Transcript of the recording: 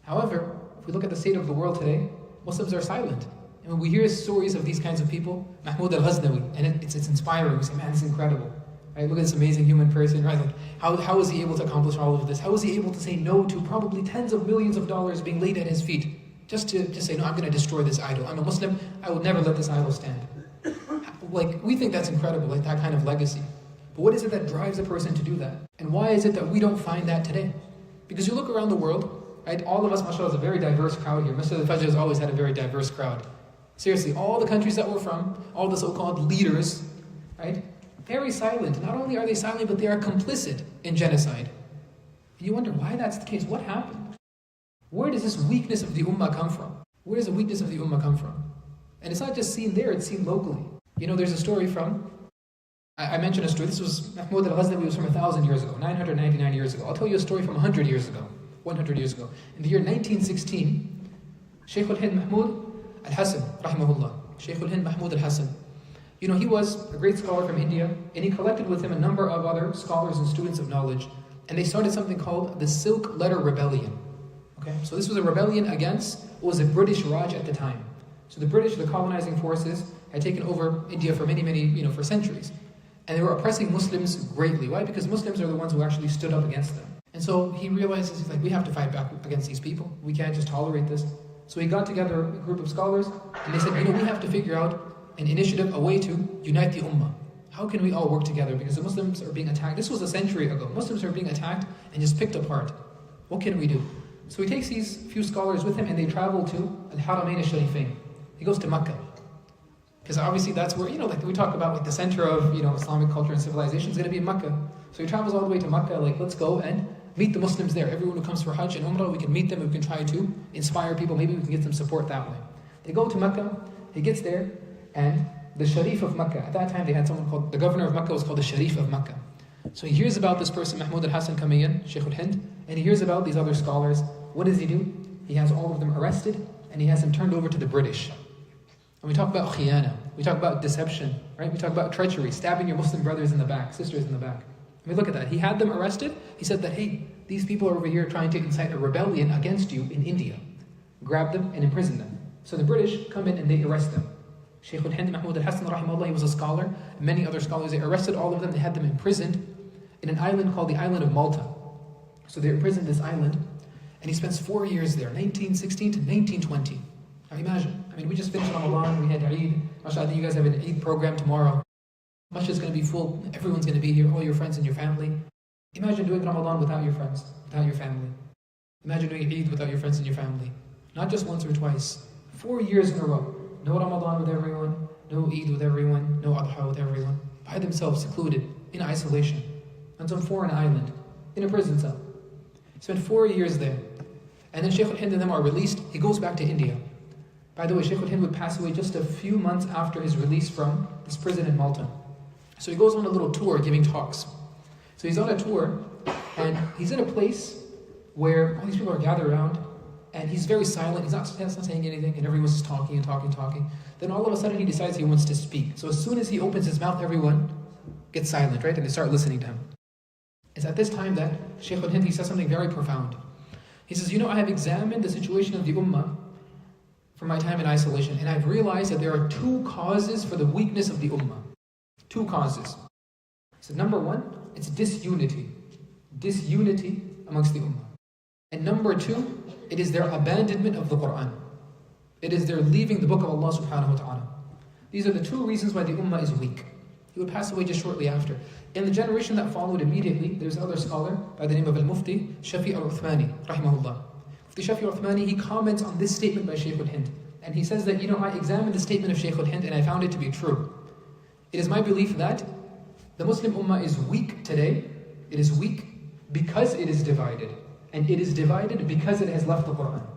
However, if we look at the state of the world today, Muslims are silent. And when we hear stories of these kinds of people, Mahmoud al-Ghaznawi, and it's inspiring. We say, man, it's incredible. Right? Look at this amazing human person, right? Like, how is he able to accomplish all of this? How is he able to say no to probably tens of millions of dollars being laid at his feet? Just to say, no, I'm going to destroy this idol. I'm a Muslim, I will never let this idol stand. Like, we think that's incredible, like that kind of legacy. But what is it that drives a person to do that? And why is it that we don't find that today? Because you look around the world, right? All of us, mashallah, is a very diverse crowd here. Masjid al-Fajr has always had a very diverse crowd. Seriously, all the countries that we're from, all the so-called leaders, right? Very silent. Not only are they silent, but they are complicit in genocide. And you wonder why that's the case. What happened? Where does this weakness of the ummah come from? Where does the weakness of the ummah come from? And it's not just seen there, it's seen locally. You know, there's a story from, I mentioned a story, this was Mahmoud al-Ghaznawi, was from 1,000 years ago, 999 years ago. I'll tell you a story from 100 years ago, 100 years ago. In the year 1916, Shaykh al-Hind Mahmoud al-Hassan, rahimahullah, Shaykh al-Hind Mahmoud al-Hassan, you know, he was a great scholar from India, and he collected with him a number of other scholars and students of knowledge, and they started something called the Silk Letter Rebellion. Okay, so this was a rebellion against what was a British Raj at the time. So the British, the colonizing forces, had taken over India for many, for centuries. And they were oppressing Muslims greatly. Why? Because Muslims are the ones who actually stood up against them. And so he realizes, he's like, we have to fight back against these people. We can't just tolerate this. So he got together a group of scholars, and they said, we have to figure out an initiative, a way to unite the ummah. How can we all work together? Because the Muslims are being attacked. This was a century ago. Muslims are being attacked and just picked apart. What can we do? So he takes these few scholars with him, and they travel to Al-Haramain al-Sharifain. He goes to Mecca. Because obviously that's where, like we talk about, like the center of, Islamic culture and civilization is going to be in Mecca. So he travels all the way to Mecca, like, let's go and meet the Muslims there. Everyone who comes for Hajj and Umrah, we can meet them, we can try to inspire people, maybe we can get some support that way. They go to Mecca, he gets there, and the Sharif of Mecca, at that time they had someone called, the governor of Mecca was called the Sharif of Mecca. So he hears about this person, Mahmoud al-Hassan, coming in, Shaykh al-Hind, and he hears about these other scholars. What does he do? He has all of them arrested, and he has them turned over to the British. And we talk about khiyana, we talk about deception, right? We talk about treachery, stabbing your Muslim brothers in the back, sisters in the back. I mean, look at that. He had them arrested. He said that, hey, these people are over here trying to incite a rebellion against you in India. Grab them and imprison them. So the British come in and they arrest them. Shaykh al-Hind Mahmoud al-Hassan, rahimahullah, he was a scholar. Many other scholars, they arrested all of them. They had them imprisoned in an island called the island of Malta. So they imprisoned this island, and he spends 4 years there, 1916 to 1920. Now imagine, we just finished Ramadan, we had Eid. MashaAllah, you guys have an Eid program tomorrow. Masjid is going to be full, everyone's going to be here, all your friends and your family. Imagine doing Ramadan without your friends, without your family. Imagine doing Eid without your friends and your family. Not just once or twice, 4 years in a row. No Ramadan with everyone, no Eid with everyone, no Adha with everyone. By themselves, secluded, in isolation, on some foreign island, in a prison cell. Spent 4 years there. And then Shaykh al-Hind and them are released. He goes back to India. By the way, Shaykh al-Hind would pass away just a few months after his release from this prison in Malta. So he goes on a little tour giving talks. So he's on a tour, and he's in a place where all these people are gathered around, and he's very silent. He's not saying anything, and everyone's just talking and talking. Then all of a sudden he decides he wants to speak. So as soon as he opens his mouth, everyone gets silent, right? And they start listening to him. It's at this time that Shaykh al-Hind, he says something very profound. He says, I have examined the situation of the ummah from my time in isolation, and I've realized that there are 2 causes for the weakness of the ummah. 2 causes. So number 1, it's disunity. Disunity amongst the ummah. And number 2, it is their abandonment of the Quran. It is their leaving the book of Allah subhanahu wa ta'ala. These are the 2 reasons why the ummah is weak. He would pass away just shortly after. In the generation that followed immediately, there's another scholar by the name of Al-Mufti, Shafi al-Uthmani, rahimahullah. Mufti Shafi al-Uthmani, he comments on this statement by Shaykh al-Hind. And he says that, I examined the statement of Shaykh al-Hind and I found it to be true. It is my belief that the Muslim ummah is weak today. It is weak because it is divided. And it is divided because it has left the Quran.